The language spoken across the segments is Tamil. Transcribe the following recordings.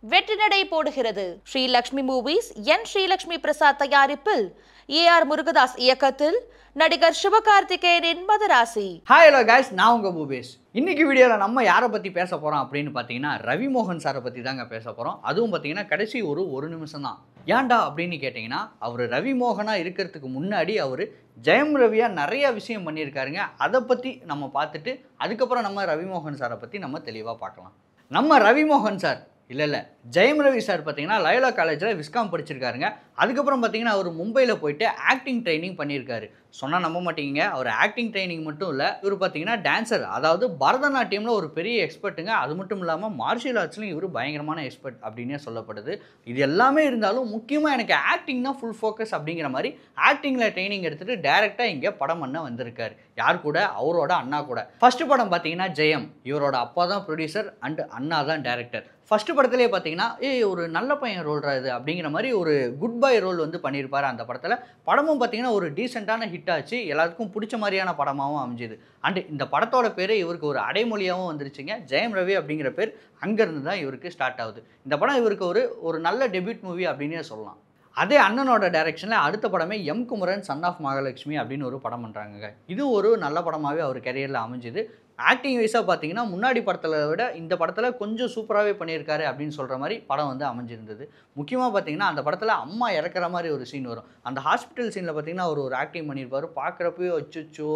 வெற்றிநடை போடுகிறது. ஸ்ரீலக்ஷ்மி மூவிஸ் என் ஸ்ரீலக்ஷ்மி பிரசாத் தயாரிப்பில் ஏஆர் முருகதாஸ் இயக்கத்தில் நடிகர் சிவகார்த்திகேயனின் மதராசி. ஹாய் ஹலோ கைஸ், நான் உங்கள் பூபேஷ். இன்னைக்கு வீடியோவில் நம்ம யாரை பற்றி பேச போகிறோம் அப்படின்னு பார்த்தீங்கன்னா ரவி மோகன் சாரை பற்றி தாங்க பேச போகிறோம். அதுவும் பார்த்தீங்கன்னா கடைசி ஒரு நிமிஷம் தான். ஏன்டா அப்படின்னு கேட்டிங்கன்னா, அவர் ரவி மோகனாக இருக்கிறதுக்கு முன்னாடி அவர் ஜெயம் ரவியாக நிறைய விஷயம் பண்ணியிருக்காருங்க. அதை பற்றி நம்ம பார்த்துட்டு அதுக்கப்புறம் நம்ம ரவி மோகன் சாரை பற்றி நம்ம தெளிவாக பார்க்கலாம். நம்ம ரவி மோகன் சார் இல்லை ஜெயம் ரவி சார் பார்த்தீங்கன்னா லயோலா காலேஜில் விஸ்காம் படிச்சிருக்காருங்க. அதுக்கப்புறம் பார்த்தீங்கன்னா அவர் மும்பையில் போயிட்டு ஆக்டிங் ட்ரைனிங் பண்ணியிருக்காரு. சொன்னால் நம்ப மாட்டீங்க, அவர் ஆக்டிங் ட்ரைனிங் மட்டும் இல்லை, இவர் பார்த்தீங்கன்னா டான்ஸர், அதாவது பரதநாட்டியமில் ஒரு பெரிய எக்ஸ்பர்ட்டுங்க. அது மட்டும் இல்லாமல் மார்ஷியல் ஆர்ட்ஸ்லையும் இவர் பயங்கரமான எக்ஸ்பர்ட் அப்படின்னே சொல்லப்படுது. இது எல்லாமே இருந்தாலும் முக்கியமாக எனக்கு ஆக்டிங் தான் ஃபுல் ஃபோக்கஸ் அப்படிங்கிற மாதிரி ஆக்டிங்கில் ட்ரைனிங் எடுத்துகிட்டு டேரெக்டாக இங்கே படம் பண்ண வந்திருக்காரு. யார் கூட? அவரோட அண்ணா கூட. ஃபர்ஸ்ட் படம் பார்த்தீங்கன்னா ஜெயம், இவரோட அப்பா தான் ப்ரொடியூசர் அண்ட் அண்ணா தான் டேரக்டர். ஃபர்ஸ்ட் படத்துலேயே பார்த்தீங்கன்னா ஒரு நல்ல பையன் ரோல்ரா இது அப்படிங்கிற மாதிரி ஒரு குட் பாய் ரோல் வந்து பண்ணியிருப்பார் அந்த படத்தில். படமும் பார்த்தீங்கன்னா ஒரு டீசெண்டான ஹிட் ஆச்சு, எல்லாத்துக்கும் பிடிச்ச மாதிரியான படமாகவும் அமைஞ்சுது. அண்டு இந்த படத்தோட பேர் இவருக்கு ஒரு அடைமொழியாகவும் வந்துருச்சுங்க. ஜெயம் ரவி அப்படிங்கிற பேர் அங்கேருந்து தான் இவருக்கு ஸ்டார்ட் ஆகுது. இந்த படம் இவருக்கு ஒரு நல்ல டெபியூட் மூவி அப்படின்னே சொல்லலாம். அதே அண்ணனோட டைரக்ஷனில் அடுத்த படமே M Kumaran son of Mahalakshmi அப்படின்னு ஒரு படம் பண்ணுறாங்க. இது ஒரு நல்ல படமாகவே அவர் கரியரில் அமைஞ்சுது. ஆக்டிங் வைஸாக பார்த்தீங்கன்னா முன்னாடி படத்தில் விட இந்த படத்தில் கொஞ்சம் சூப்பராகவே பண்ணியிருக்காரு அப்படின்னு சொல்கிற மாதிரி படம் வந்து அமைஞ்சிருந்தது. முக்கியமாக பார்த்தீங்கன்னா அந்த படத்தில் அம்மா இறக்குற மாதிரி ஒரு சீன் வரும். அந்த ஹாஸ்பிட்டல் சீனில் பார்த்தீங்கன்னா ஒரு ஆக்டிங் பண்ணியிருப்பார். பார்க்குறப்போ அச்சோ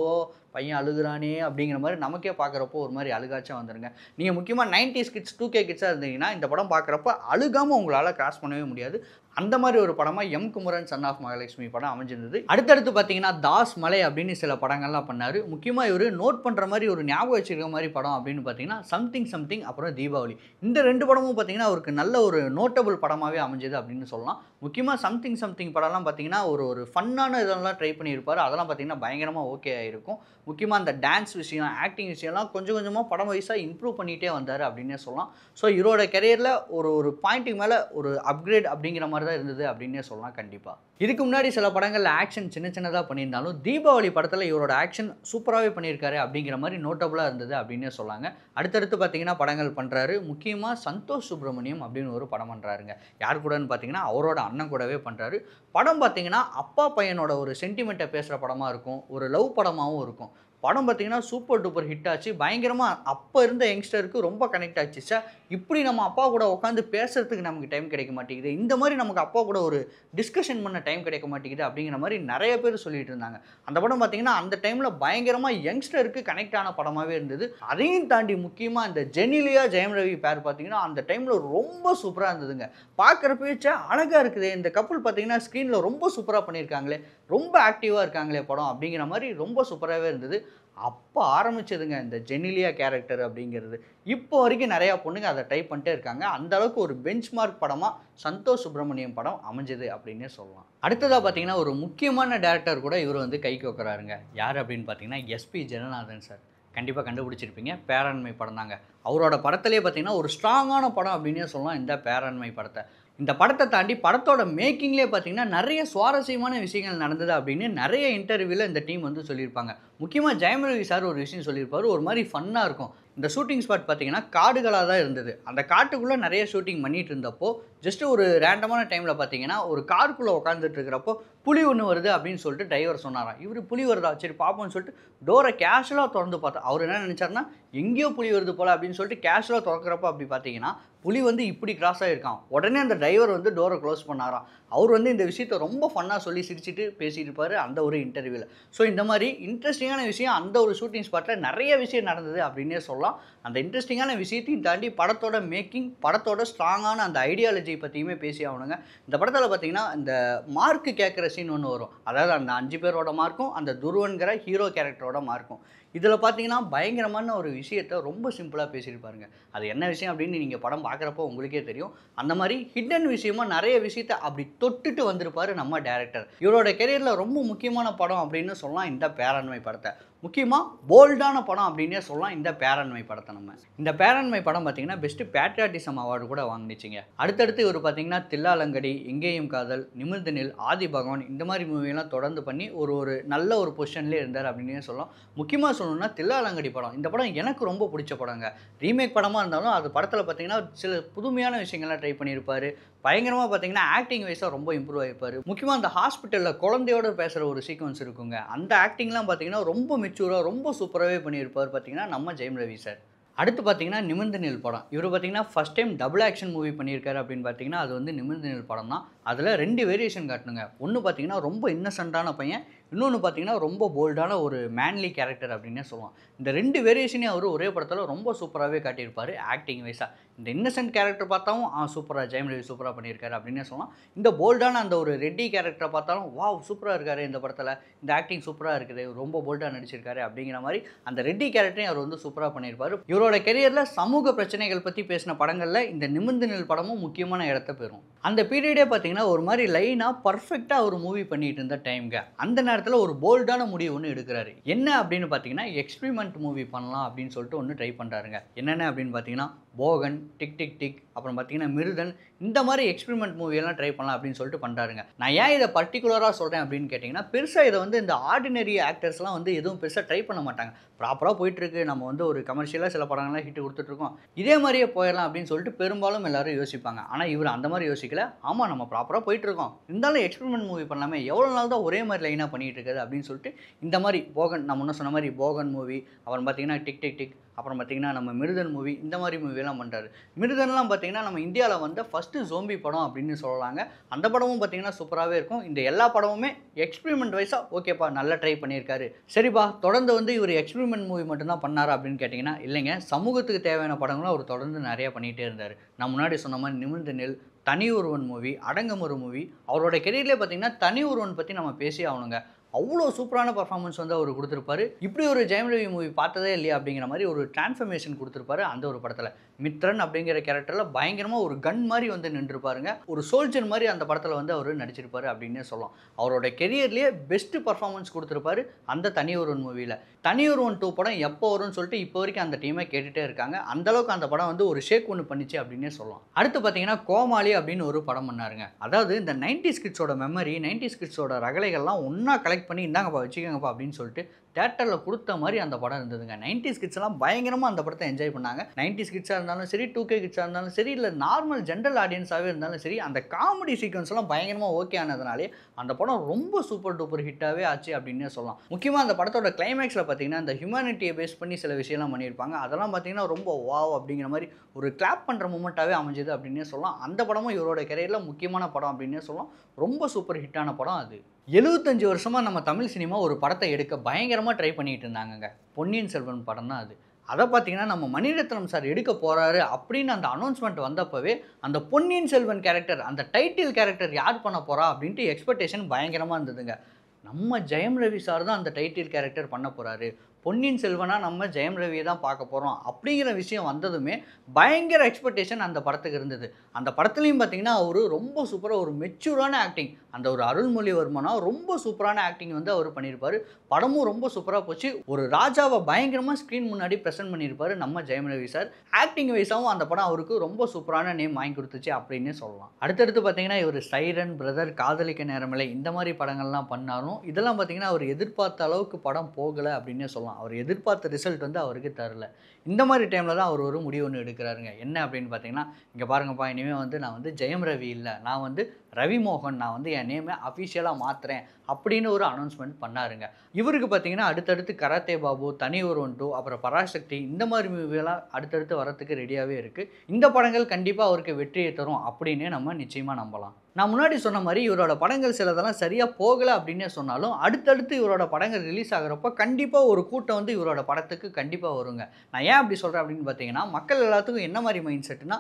பையன் அழுகுறானே அப்படிங்கிற மாதிரி நமக்கே பார்க்குறப்போ ஒரு மாதிரி அழுகாச்சும் வந்துருங்க. நீங்கள் முக்கியமாக 90s கிட்ஸ் 2K கிட்ஸாக இருந்தீங்கன்னா இந்த படம் பார்க்குறப்ப அழுகாமல் உங்களால் கிராஸ் பண்ணவே முடியாது. அந்த மாதிரி ஒரு படமாக M Kumaran son of Mahalakshmi படம் அமைஞ்சிருந்தது. அடுத்தடுத்து பார்த்தீங்கன்னா தாஸ் மலை அப்படின்னு சில படங்கள்லாம் பண்ணார். முக்கியமாக இவர் நோட் பண்ணுற மாதிரி ஒரு ஞாபகம் வச்சுருக்க மாதிரி படம் அப்படின்னு பார்த்தீங்கன்னா சம்திங் அப்புறம் தீபாவளி. இந்த ரெண்டு படமும் பார்த்தீங்கன்னா அவருக்கு நல்ல ஒரு நோட்டபிள் படமாகவே அமைஞ்சது அப்படின்னு சொல்லலாம். முக்கியமாக சம்திங் படம்லாம் பார்த்தீங்கன்னா ஒரு ஃபன்னான இதெல்லாம் ட்ரை பண்ணியிருப்பார். அதெல்லாம் பார்த்தீங்கன்னா பயங்கரமாக ஓகே ஆகிருக்கும். முக்கியமாக அந்த டான்ஸ் விஷயம், ஆக்டிங் விஷயம்லாம் கொஞ்சம் கொஞ்சமாக படம் வைஸாக இம்ப்ரூவ் பண்ணிகிட்டே வந்தார் அப்படின்னே சொல்லலாம். ஸோ இவரோட கெரியரில் ஒரு பாயிண்ட்டுக்கு மேலே ஒரு அப்கிரேட் அப்படிங்கிற மாதிரி தான் இருந்தது அப்படின்னே சொல்லலாம். கண்டிப்பாக இதுக்கு முன்னாடி சில படங்களில் ஆக்ஷன் சின்னதாக பண்ணியிருந்தாலும் தீபாவளி படத்தில் இவரோட ஆக்ஷன் சூப்பராகவே பண்ணியிருக்காரு அப்படிங்கிற மாதிரி நோட்டபுளாக இருந்தது அப்படின்னே சொல்லாங்க. அடுத்தடுத்து பார்த்தீங்கன்னா படங்கள் பண்ணுறாரு. முக்கியமாக சந்தோஷ் சுப்ரமணியம் அப்படின்னு ஒரு படம் பண்ணுறாருங்க. யார் கூடன்னு பார்த்தீங்கன்னா அவரோட அண்ணன் கூடவே பண்ணுறாரு. படம் பார்த்தீங்கன்னா அப்பா பையனோட ஒரு சென்டிமெண்ட்டை பேசுகிற படமாக இருக்கும், ஒரு லவ் படமாகவும் இருக்கும். படம் பார்த்தீங்கன்னா சூப்பர் டூப்பர் ஹிட் ஆச்சு. பயங்கரமாக அப்போ இருந்த யங்ஸ்டருக்கு ரொம்ப கனெக்ட் ஆச்சு. சார் இப்படி நம்ம அப்பா கூட உட்காந்து பேசுறதுக்கு நமக்கு டைம் கிடைக்க மாட்டேங்குது, இந்த மாதிரி நமக்கு அப்பா கூட ஒரு டிஸ்கஷன் பண்ண டைம் கிடைக்க மாட்டேங்குது அப்படிங்கிற மாதிரி நிறைய பேர் சொல்லிட்டு இருந்தாங்க. அந்த படம் பார்த்தீங்கன்னா அந்த டைமில் பயங்கரமாக யங்ஸ்டருக்கு கனெக்ட் ஆன படமாகவே இருந்தது. அதையும் தாண்டி முக்கியமாக இந்த ஜெனிலியா ஜெயம் ரவி பேர் பார்த்தீங்கன்னா அந்த டைமில் ரொம்ப சூப்பராக இருந்ததுங்க. பார்க்குற பேச்ச அழகாக இருக்குது, இந்த கப்புள் பார்த்தீங்கன்னா ஸ்க்ரீனில் ரொம்ப சூப்பராக பண்ணியிருக்காங்களே, ரொம்ப ஆக்டிவாக இருக்காங்களே படம் அப்படிங்கிற மாதிரி ரொம்ப சூப்பராகவே இருந்தது. அப்போ ஆரம்பிச்சதுங்க இந்த ஜெனிலியா கேரக்டர் அப்படிங்கிறது. இப்போ வரைக்கும் நிறையா பொண்ணுங்க அதை டைப் பண்ணிட்டே இருக்காங்க. அந்தளவுக்கு ஒரு பெஞ்ச் மார்க் படமாக சந்தோஷ் சுப்ரமணியம் படம் அமைஞ்சது அப்படின்னே சொல்லலாம். அடுத்ததாக பார்த்தீங்கன்னா ஒரு முக்கியமான டேரக்டர் கூட இவர் வந்து கை கோக்குறாருங்க. யார் அப்படின்னு பார்த்தீங்கன்னா எஸ்பி ஜனநாதன் சார். கண்டிப்பாக கண்டுபிடிச்சிருப்பீங்க, பேராண்மை படம் தாங்க. அவரோட படத்துலேயே பார்த்தீங்கன்னா ஒரு ஸ்ட்ராங்கான படம் அப்படின்னே சொல்லலாம் இந்த பேராண்மை படத்தை. இந்த படத்தை தாண்டி படத்தோட மேக்கிங்லேயே பார்த்தீங்கன்னா நிறைய சுவாரஸ்யமான விஷயங்கள் நடந்தது அப்படின்னு நிறைய இன்டர்வியூவில் இந்த டீம் வந்து சொல்லியிருப்பாங்க. முக்கியமாக ஜெயம் ரவி சார் ஒரு விஷயம் சொல்லியிருப்பார், ஒரு மாதிரி ஃபன்னாக இருக்கும். இந்த ஷூட்டிங் ஸ்பாட் பார்த்தீங்கன்னா காடுகளாக தான் இருந்தது. அந்த காட்டுக்குள்ளே நிறைய ஷூட்டிங் பண்ணிகிட்டு இருந்தப்போ ஜஸ்ட்டு ஒரு ரேண்டமான டைமில் பார்த்தீங்கன்னா ஒரு காருக்குள்ளே உட்காந்துட்டு இருக்கிறப்போ புலி ஒன்று வருது அப்படின்னு சொல்லிட்டு டிரைவர் சொன்னாராம். இவர் புலி வருதா, சரி பார்ப்போம்னு சொல்லிட்டு டோரை கேஷுவலாக திறந்து பார்த்தா அவர் என்ன நினச்சாருன்னா எங்கேயோ புலி வருது போல் அப்படின்னு சொல்லிட்டு கேஷுவலாக திறக்கிறப்போ அப்படி பார்த்தீங்கன்னா புலி வந்து இப்படி கிராஸ் ஆகிருக்கான். உடனே அந்த டிரைவர் வந்து டோரை க்ளோஸ் பண்ணாராம். அவர் வந்து இந்த விஷயத்தை ரொம்ப ஃபன்னாக சொல்லி சிரிச்சுட்டு பேசிட்டு இருப்பார் அந்த ஒரு இன்டர்வியூவில். ஸோ இந்த மாதிரி இன்ட்ரெஸ்டிங்கான விஷயம் அந்த ஒரு ஷூட்டிங் ஸ்பாட்டில் நிறைய விஷயம் நடந்தது அப்படின்னே சொல்லலாம். அந்த இன்ட்ரெஸ்டிங்கான விஷயத்தையும் தாண்டி படத்தோட மேக்கிங், படத்தோட ஸ்ட்ராங்கான அந்த ஐடியாலஜி பற்றியுமே பேசி ஆகணுங்க. இந்த படத்தில் பார்த்தீங்கன்னா இந்த மார்க்கு கேட்குற சீன் ஒன்று வரும். அதாவது அந்த 5 பேரோட மார்க்கும் அந்த துருவன்கிற ஹீரோ கேரக்டரோட மார்க்கும். இதில் பார்த்தீங்கன்னா பயங்கரமான ஒரு விஷயத்தை ரொம்ப சிம்பிளாக பேசியிருப்பாருங்க. அது என்ன விஷயம் அப்படின்னு நீங்கள் படம் பார்க்குறப்போ உங்களுக்கே தெரியும். அந்த மாதிரி ஹிடன் விஷயமா நிறைய விஷயத்தை அப்படி தொட்டுட்டு வந்திருப்பார் நம்ம டேரக்டர். இவரோட கெரியரில் ரொம்ப முக்கியமான படம் அப்படின்னு சொல்லலாம் இந்த பேராண்மை படத்தை. முக்கியமாக போல்டான படம் அப்படின்னே சொல்லலாம் இந்த பேரண்மை படத்தை. நம்ம இந்த பேரண்மை படம் பார்த்தீங்கன்னா பெஸ்ட் பேட்ரியாட்டிசம் அவார்டு கூட வாங்கிச்சிங்க. அடுத்தடுத்து இவர் பார்த்தீங்கன்னா தில்லாலங்கடி, எங்கேயும் காதல், நிமிர்ந்து நில், ஆதி பகவான் இந்த மாதிரி மூவியெல்லாம் தொடர்ந்து பண்ணி ஒரு நல்ல ஒரு பொசிஷன்லேயே இருந்தார் அப்படின்னே சொல்லலாம். முக்கியமாக சொல்லணும்னா தில்லாலங்கடி படம், இந்த படம் எனக்கு ரொம்ப பிடிச்ச படங்க. ரீமேக் படமாக இருந்தாலும் அது படத்தில் பார்த்தீங்கன்னா சில புதுமையான விஷயங்கள்லாம் ட்ரை பண்ணியிருப்பார். பயங்கரமாக பார்த்தீங்கன்னா ஆக்டிங் வைஸாக ரொம்ப இம்ப்ரூவ் ஆகிருப்பார். முக்கியமாக அந்த ஹாஸ்பிட்டலில் குழந்தையோடு பேசுகிற ஒரு சீக்வன்ஸ் இருக்குங்க. அந்த ஆக்டிங்லாம் பார்த்தீங்கன்னா ரொம்ப மெச்சூராக ரொம்ப சூப்பராகவே பண்ணியிருப்பார் பார்த்தீங்கன்னா நம்ம ஜெயம் ரவி சார். அடுத்து பார்த்தீங்கன்னா நிமிர்ந்து நில் படம். இவர் பார்த்தீங்கன்னா first time double action movie பண்ணியிருக்காரு அப்படின்னு பார்த்தீங்கன்னா அது வந்து நிமிர்ந்து நில் படம் தான். அதில் 2 வேரியேஷன் காட்டணுங்க. ஒன்று பார்த்தீங்கன்னா ரொம்ப இன்னசென்ட்டான பையன், இன்னொன்று பார்த்தீங்கன்னா ரொம்ப போல்டான ஒரு மேன்லி கேரக்டர் அப்படின்னே சொல்லலாம். இந்த 2 வேரியேஷனையும் அவர் ஒரே படத்தில் ரொம்ப சூப்பராகவே காட்டியிருப்பார் ஆக்டிங் வைஸாக. இந்த இன்னசென்ட் கேரக்டர் பார்த்தாலும் சூப்பராக ஜெயம் ரவி சூப்பராக பண்ணியிருக்காரு அப்படின்னே சொல்லலாம். இந்த போல்டான அந்த ஒரு ரெட்டி கேரக்டரை பார்த்தாலும் வாவ் சூப்பராக இருக்காரு இந்த படத்தில், இந்த ஆக்டிங் சூப்பராக இருக்குது, ரொம்ப போல்டாக நடிச்சிருக்காரு அப்படிங்கிற மாதிரி அந்த ரெட்டி கேரக்டரையும் அவர் வந்து சூப்பராக பண்ணியிருப்பார். இவரோட கெரியரில் சமூக பிரச்சனைகள் பற்றி பேசின படங்களில் இந்த நிமிர்ந்து நில் படமும் முக்கியமான இடத்த பெறும். அந்த பீரியடே பார்த்தீங்கன்னா ஒரு மாதிரி லைனாக பர்ஃபெக்டாக ஒரு மூவி பண்ணிட்டு இருந்த டைம்ங்க. அந்த நேரத்தில் ஒரு போல்டான முடிவு ஒன்று எடுக்கிறாரு. என்ன அப்படின்னு பார்த்தீங்கன்னா எக்ஸ்பிரிமெண்ட் மூவி பண்ணலாம் அப்படின்னு சொல்லிட்டு ஒன்று ட்ரை பண்ணுறாருங்க. என்னென்ன அப்படின்னு பார்த்தீங்கன்னா போகன், டிக் டிக் டிக், அப்புறம் பார்த்தீங்கன்னா மிருதன், இந்த மாதிரி எக்ஸ்பிரிமெண்ட் மூவியெல்லாம் ட்ரை பண்ணலாம் அப்படின்னு சொல்லிட்டு பண்ணுறாருங்க. நான் ஏன் இதை பர்டிகுலராக சொல்கிறேன் அப்படின்னு கேட்டிங்கன்னா பெருசாக இதை வந்து இந்த ஆர்டினரி ஆக்டர்ஸ்லாம் வந்து எதுவும் பெருசாக ட்ரை பண்ண மாட்டாங்க. ப்ராப்பராக போயிட்டுருக்கு, நம்ம வந்து ஒரு கமர்ஷியலாக சில படங்கள்லாம் ஹிட் கொடுத்துட்ருக்கோம், இதே மாதிரியே போயிடலாம் அப்படின்னு சொல்லிட்டு பெரும்பாலும் எல்லாரும் யோசிப்பாங்க. ஆனால் இவர் அந்த மாதிரி யோசிக்கல. ஆமாம் நம்ம ப்ராப்பராக போயிட்டுருக்கோம், இருந்தாலும் எக்ஸ்பிரிமெண்ட் மூவி பண்ணலாமே, எவ்வளோ நாள் தான் ஒரே மாதிரி லைனாக பண்ணிகிட்டு இருக்காது அப்படின்னு சொல்லிட்டு இந்த மாதிரி போகன், நான் முன்ன சொன்ன மாதிரி போகன் மூவி, அப்புறம் பார்த்தீங்கன்னா டிக் டிக் டிக், அப்புறம் பார்த்தீங்கன்னா நம்ம மிருதன் மூவி, இந்த மாதிரி மூவியெல்லாம் பண்ணுறாரு. மிருதன்லாம் பார்த்தீங்கன்னா நம்ம இந்தியாவில் வந்த ஃபஸ்ட்டு ஜோம்பி படம் அப்படின்னு சொல்லலாங்க. அந்த படமும் பார்த்தீங்கன்னா சூப்பராகவே இருக்கும். இந்த எல்லா படமுமே எக்ஸ்பிரிமெண்ட் வைஸாக ஓகேப்பா நல்லா ட்ரை பண்ணியிருக்காரு. சரிப்பா தொடர்ந்து வந்து இவர் எக்ஸ்பிரிமெண்ட் மூவி மட்டும்தான் பண்ணாரா அப்படின்னு கேட்டிங்கன்னா இல்லைங்க, சமூகத்துக்கு தேவையான படங்களும் அவர் தொடர்ந்து நிறையா பண்ணிகிட்டே இருந்தார். நான் முன்னாடி சொன்ன மாதிரி நிமிர்ந்து நில், தனி ஒருவன் மூவி, அடங்கமொரு மூவி, அவரோட கெரியர்லேயே பார்த்தீங்கன்னா தனி ஒருவன் பற்றி நம்ம பேசி ஆகணுங்க. அவ்வளோ சூப்பரான பர்ஃபார்மன்ஸ் வந்து அவர் கொடுத்துருப்பாரு. இப்படி ஒரு ஜெயம் ரவி மூவி பார்த்ததே இல்லையா அப்படிங்கிற மாதிரி ஒரு டிரான்ஸ்ஃபர்மேஷன் கொடுத்துருப்பாரு அந்த ஒரு படத்தில். மித்ரன் அப்படிங்கிற கேரக்டரில் பயங்கரமாக ஒரு கன் மாதிரி வந்து நின்றுருப்பாருங்க. ஒரு சோல்ஜர் மாதிரி அந்த படத்தில் வந்து அவர் நடிச்சிருப்பாரு அப்படின்னே சொல்லலாம். அவரோட கெரியர்லேயே பெஸ்ட்டு பர்ஃபார்மன்ஸ் கொடுத்துருப்பாரு அந்த தனி ஒருவன் மூவியில். தனி ஒருவன் 2 படம் எப்போ வரும்னு சொல்லிட்டு இப்போ வரைக்கும் அந்த டீமை கேட்டுகிட்டே இருக்காங்க. அந்தளவுக்கு அந்த படம் வந்து ஒரு ஷேக் ஒன்று பண்ணிச்சு அப்படின்னே சொல்லலாம். அடுத்து பார்த்தீங்கன்னா கோமாளி அப்படின்னு ஒரு படம் பண்ணாருங்க. அதாவது இந்த 90s கிட்ஸோட மெமரி, 90s கிட்ஸோட ரகலைகள்லாம் ஒன்றா கலெக்ட் பண்ணி இந்தாங்கப்பா வச்சுக்கோங்கப்பா அப்படின்னு சொல்லிட்டு தேட்டரில் கொடுத்த மாதிரி அந்த படம் இருந்ததுங்க. 90s கிட்ஸ்லாம் பயங்கரமாக அந்த படத்தை என்ஜாய் பண்ணாங்க. 90s கிட்ஸாக இருந்தாலும் சரி, 2K கிட்ஸாக இருந்தாலும் சரி, இல்லை நார்மல் ஜென்ரல் ஆடியன்ஸாகவே இருந்தாலும் சரி, அந்த காமெடி சீக்வன்ஸ்லாம் பயங்கரமாக ஓகே ஆனதுனாலே அந்த படம் ரொம்ப சூப்பர் டூப்பர் ஹிட்டாகவே ஆச்சு அப்படின்னே சொல்லலாம். முக்கியமாக அந்த படத்தோட கிளைமேக்ஸில் பார்த்தீங்கன்னா இந்த ஹியூமனிட்டியை பேஸ் பண்ணி சில விஷயம்லாம் பண்ணியிருப்பாங்க. அதெல்லாம் பார்த்தீங்கன்னா ரொம்ப வாவ் அப்படிங்கிற மாதிரி ஒரு கிளாப் பண்ணுற மூமெண்ட்டாகவே அமைஞ்சது அப்படின்னே சொல்லலாம். அந்த படமும் இவரோட கெரியரில் முக்கியமான படம் அப்படின்னே சொல்லலாம். ரொம்ப சூப்பர் ஹிட்டான படம் அது. 75 வருஷமாக நம்ம தமிழ் சினிமா ஒரு படத்தை எடுக்க பயங்கரமாக ட்ரை பண்ணிகிட்டு இருந்தாங்கங்க. பொன்னியின் செல்வன் படம் தான் அது. அதை பார்த்தீங்கன்னா நம்ம மணிரத்னம் சார் எடுக்க போகிறாரு அப்படின்னு அந்த அனௌன்ஸ்மெண்ட் வந்தப்பவே அந்த பொன்னியின் செல்வன் கேரக்டர், அந்த டைட்டில் கேரக்டர் யார் பண்ண போகிறா அப்படின்ட்டு எக்ஸ்பெக்டேஷன் பயங்கரமாக இருந்ததுங்க. நம்ம ஜெயம் ரவி சார் தான் அந்த டைட்டில் கேரக்டர் பண்ண போகிறாரு, பொன்னியின் செல்வனா நம்ம ஜெயம் ரவியை தான் பார்க்க போகிறோம் அப்படிங்கிற விஷயம் வந்ததுமே பயங்கர எக்ஸ்பெக்டேஷன் அந்த படத்துக்கு இருந்தது. அந்த படத்துலையும் பார்த்தீங்கன்னா அவர் ரொம்ப சூப்பராக ஒரு மெச்சூரான ஆக்டிங், அந்த ஒரு அருள்மொழிவர்மனா ரொம்ப சூப்பரான ஆக்டிங் வந்து அவர் பண்ணியிருப்பார். படமும் ரொம்ப சூப்பராக போச்சு. ஒரு ராஜாவை பயங்கரமாக ஸ்க்ரீன் முன்னாடி ப்ரெசென்ட் பண்ணியிருப்பார் நம்ம ஜெயம் ரவி சார். ஆக்டிங் வைஸாகவும் அந்த படம் அவருக்கு ரொம்ப சூப்பரான நேம் வாங்கி கொடுத்துச்சு அப்படின்னு சொல்லலாம். அடுத்தடுத்து பார்த்தீங்கன்னா இவர் சைரன், பிரதர், காதலிக்க நேரமில்லை இந்த மாதிரி படங்கள்லாம் பண்ணாலும் இதெல்லாம் பார்த்தீங்கன்னா அவர் எதிர்பார்த்த அளவுக்கு படம் போகலை அப்படின்னே சொல்லலாம். அவர் எதிர்பார்த்த ரிசல்ட் வந்து அவருக்கு தரல. இந்த மாதிரி டைமில் தான் அவர் ஒரு முடிவு ஒன்று எடுக்கிறாருங்க. என்ன அப்படின்னு பார்த்தீங்கன்னா, இங்கே பாருங்கப்பா, இனிமேல் வந்து நான் வந்து ஜெயம் ரவி இல்லை, நான் வந்து ரவிமோகன், நான் வந்து என் நேமை அஃபிஷியலாக மாற்றுறேன் அப்படின்னு ஒரு அனௌன்ஸ்மெண்ட் பண்ணாருங்க. இவருக்கு பார்த்தீங்கன்னா அடுத்தடுத்து கராத்தே பாபு, தனி ஒருவன் 2, அப்புறம் பராசக்தி இந்த மாதிரி மூவியெல்லாம் அடுத்தடுத்து வரத்துக்கு ரெடியாகவே இருக்குது. இந்த படங்கள் கண்டிப்பாக அவருக்கு வெற்றியை தரும் அப்படின்னே நம்ம நிச்சயமாக நம்பலாம். நான் முன்னாடி சொன்ன மாதிரி இவரோட படங்கள் சிலதெல்லாம் சரியாக போகலை அப்படின்னே சொன்னாலும் அடுத்தடுத்து இவரோட படங்கள் ரிலீஸ் ஆகிறப்போ கண்டிப்பாக ஒரு கூட்டம் வந்து இவரோட படத்துக்கு கண்டிப்பாக வருங்க. நான் ஏன் அப்படி சொல்கிறேன் அப்படின்னு பார்த்தீங்கன்னா, மக்கள் எல்லாத்துக்கும் என்ன மாதிரி மைண்ட் செட்டுனா,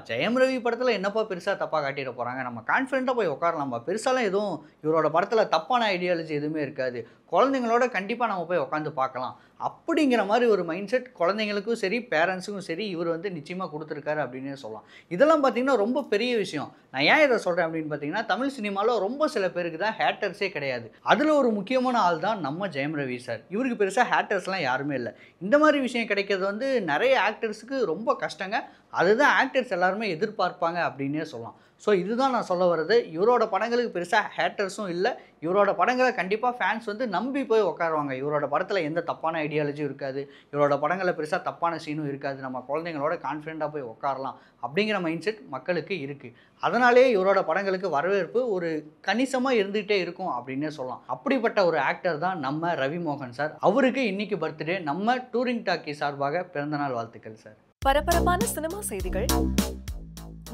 ஜெயம் ரவி படத்தில் என்னப்பா பெருசாக தப்பாக காட்டிட போகிறாங்க, நம்ம கான்ஃபிடென்ட்டாக போய் உட்காரலாம்ப்பா, பெருசாலாம் எதுவும் இவரோட படத்தில் தப்பான ஐடியாலஜி எதுவுமே இருக்காது, குழந்தைங்களோட கண்டிப்பாக நம்ம போய் உட்காந்து பார்க்கலாம் அப்படிங்கிற மாதிரி ஒரு மைண்ட் செட் குழந்தைங்களுக்கும் சரி பேரண்ட்ஸுக்கும் சரி இவர் வந்து நிச்சயமாக கொடுத்துருக்காரு அப்படின்னே சொல்லலாம். இதெல்லாம் பார்த்தீங்கன்னா ரொம்ப பெரிய விஷயம். நான் ஏன் இதை சொல்கிறேன் அப்படின்னு பார்த்தீங்கன்னா, தமிழ் சினிமாவில் ரொம்ப சில பேருக்கு தான் ஹேட்டர்ஸே கிடையாது. அதில் ஒரு முக்கியமான ஆள் தான் நம்ம ஜெயம் ரவி சார். இவருக்கு பெருசாக ஹேட்டர்ஸ்லாம் யாருமே இல்லை. இந்த மாதிரி விஷயம் கிடைக்கிறது வந்து நிறைய ஆக்டர்ஸுக்கு ரொம்ப கஷ்டங்க. அதுதான் ஆக்டர்ஸ் எல்லாருமே எதிர்பார்ப்பாங்க அப்படின்னே சொல்லலாம். ஸோ இதுதான் நான் சொல்ல வர்றது. இவரோட படங்களுக்கு பெருசாக ஹேட்டர்ஸும் இல்லை. இவரோட படங்களை கண்டிப்பாக ஃபேன்ஸ் வந்து நம்பி போய் உட்காருவாங்க. இவரோட படத்தில் எந்த தப்பான ஐடியாலஜியும் இருக்காது. இவரோட படங்களில் பெருசாக தப்பான சீனும் இருக்காது. நம்ம குழந்தைங்களோட கான்ஃபிடென்ட்டாக போய் உட்காரலாம் அப்படிங்கிற மைண்ட் செட் மக்களுக்கு இருக்குது. அதனாலே இவரோட படங்களுக்கு வரவேற்பு ஒரு கணிசமாக இருந்துகிட்டே இருக்கும் அப்படின்னே சொல்லலாம். அப்படிப்பட்ட ஒரு ஆக்டர் தான் நம்ம ரவி மோகன் சார். அவருக்கு இன்னைக்கு பர்த்டே. நம்ம டூரிங் டாக்கி சார்பாக பிறந்தநாள் வாழ்த்துக்கள் சார். பரபரப்பான சினிமா செய்திகள்,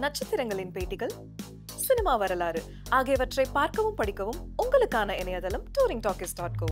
நட்சத்திரங்களின் பேட்டிகள், சினிமா வரலாறு ஆகியவற்றை பார்க்கவும் படிக்கவும் உங்களுக்கான இணையதளம் touringtalkies.co.